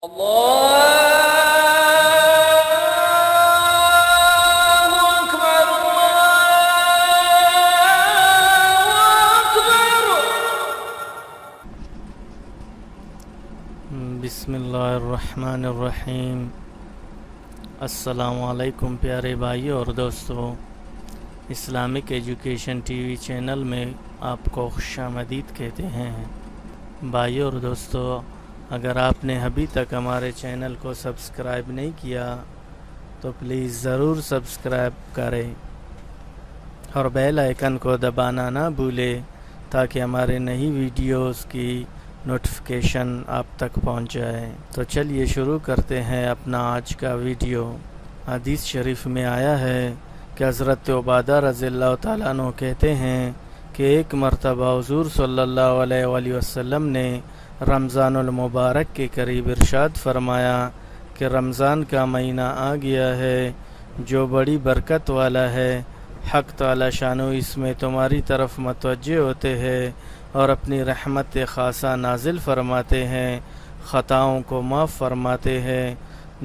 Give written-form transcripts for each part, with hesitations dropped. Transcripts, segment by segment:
الله أكبر الله أكبر بسم اللہ الرحمن الرحیم۔ السلام علیکم پیارے بھائیوں اور دوستوں، Islamic education T V channel میں آپ کو خوش آمدید کہتے ہیں۔ بھائیوں اور دوستوں، اگر آپ نے ابھی تک ہمارے چینل کو سبسکرائب نہیں کیا تو پلیز ضرور سبسکرائب کریں اور بیل آئیکن کو دبانا نہ بھولیں تاکہ ہمارے نئی ویڈیوز کی نوٹیفیکیشن آپ تک پہنچ جائے۔ تو چلیے شروع کرتے ہیں اپنا آج کا ویڈیو۔ حدیث شریف میں آیا ہے کہ حضرت عبادہ رضی اللہ تعالیٰ عنہ کہتے ہیں کہ ایک مرتبہ حضور صلی اللہ علیہ وآلہ وسلم نے رمضان المبارک کے قریب ارشاد فرمایا کہ رمضان کا مہینہ آ گیا ہے جو بڑی برکت والا ہے۔ حق تعالی شانو اس میں تمہاری طرف متوجہ ہوتے ہیں اور اپنی رحمت خاصہ نازل فرماتے ہیں، خطاؤں کو معاف فرماتے ہیں،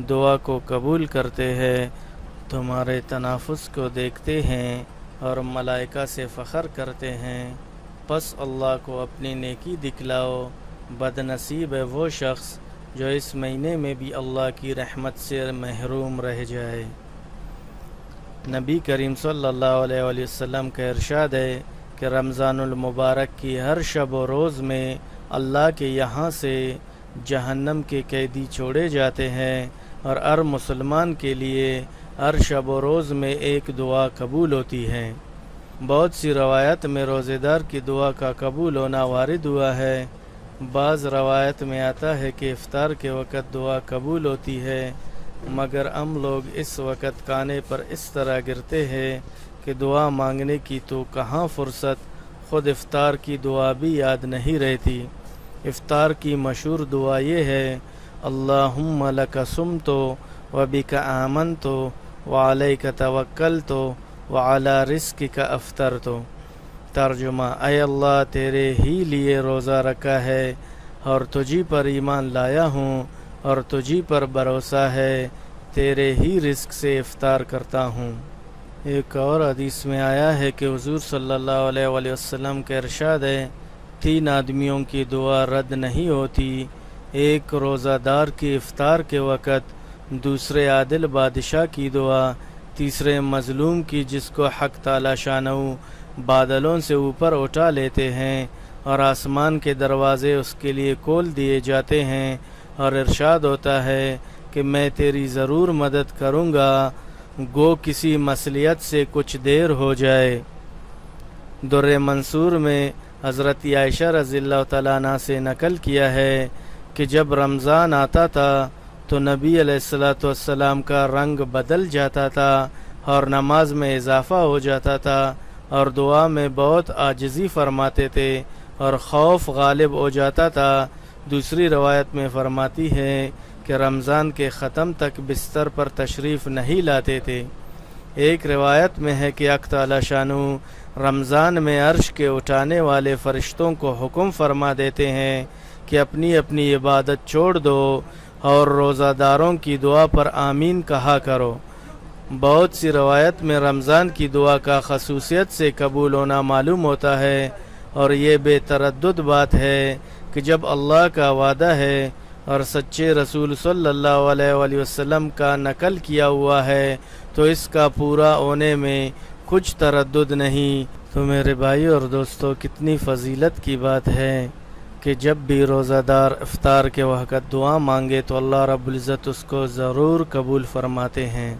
دعا کو قبول کرتے ہیں، تمہارے تنافس کو دیکھتے ہیں اور ملائکہ سے فخر کرتے ہیں۔ پس اللہ کو اپنی نیکی دکھلاؤ۔ بد نصیب ہے وہ شخص جو اس مہینے میں بھی اللہ کی رحمت سے محروم رہ جائے۔ نبی کریم صلی اللہ علیہ وآلہ وسلم کا ارشاد ہے کہ رمضان المبارک کی ہر شب و روز میں اللہ کے یہاں سے جہنم کے قیدی چھوڑے جاتے ہیں اور ہر مسلمان کے لیے ہر شب و روز میں ایک دعا قبول ہوتی ہے۔ بہت سی روایت میں روزے دار کی دعا کا قبول ہونا وارد ہوا ہے۔ بعض روایت میں آتا ہے کہ افطار کے وقت دعا قبول ہوتی ہے، مگر ہم لوگ اس وقت کانے پر اس طرح گرتے ہیں کہ دعا مانگنے کی تو کہاں فرصت، خود افطار کی دعا بھی یاد نہیں رہتی۔ افطار کی مشہور دعا یہ ہے: اللہم لک صمت وبک آمنت وعلیک توکلت وعلی رزقک افطرت۔ ترجمہ: اے اللہ، تیرے ہی لیے روزہ رکھا ہے اور تجھی پر ایمان لایا ہوں اور تجھی پر بھروسہ ہے، تیرے ہی رزق سے افطار کرتا ہوں۔ ایک اور حدیث میں آیا ہے کہ حضور صلی اللہ علیہ وآلہ وسلم کا ارشاد ہے: 3 آدمیوں کی دعا رد نہیں ہوتی، ایک روزہ دار کی افطار کے وقت، دوسرے عادل بادشاہ کی دعا، تیسرے مظلوم کی جس کو حق تعالی شانہ بادلوں سے اوپر اٹھا لیتے ہیں اور آسمان کے دروازے اس کے لیے کھول دیے جاتے ہیں اور ارشاد ہوتا ہے کہ میں تیری ضرور مدد کروں گا، گو کسی مصلیحت سے کچھ دیر ہو جائے۔ در منصور میں حضرت عائشہ رضی اللہ تعالیٰ عنہ سے نقل کیا ہے کہ جب رمضان آتا تھا تو نبی علیہ السلام کا رنگ بدل جاتا تھا اور نماز میں اضافہ ہو جاتا تھا اور دعا میں بہت عاجزی فرماتے تھے اور خوف غالب ہو جاتا تھا۔ دوسری روایت میں فرماتی ہے کہ رمضان کے ختم تک بستر پر تشریف نہیں لاتے تھے۔ ایک روایت میں ہے کہ حق تعالی شانو رمضان میں عرش کے اٹھانے والے فرشتوں کو حکم فرما دیتے ہیں کہ اپنی اپنی عبادت چھوڑ دو اور روزہ داروں کی دعا پر آمین کہا کرو۔ بہت سی روایت میں رمضان کی دعا کا خصوصیت سے قبول ہونا معلوم ہوتا ہے اور یہ بے تردد بات ہے کہ جب اللہ کا وعدہ ہے اور سچے رسول صلی اللہ علیہ وآلہ وسلم کا نقل کیا ہوا ہے تو اس کا پورا ہونے میں کچھ تردد نہیں۔ تو میرے بھائی اور دوستو، کتنی فضیلت کی بات ہے کہ جب بھی روزہ دار افطار کے وقت دعا مانگے تو اللہ رب العزت اس کو ضرور قبول فرماتے ہیں۔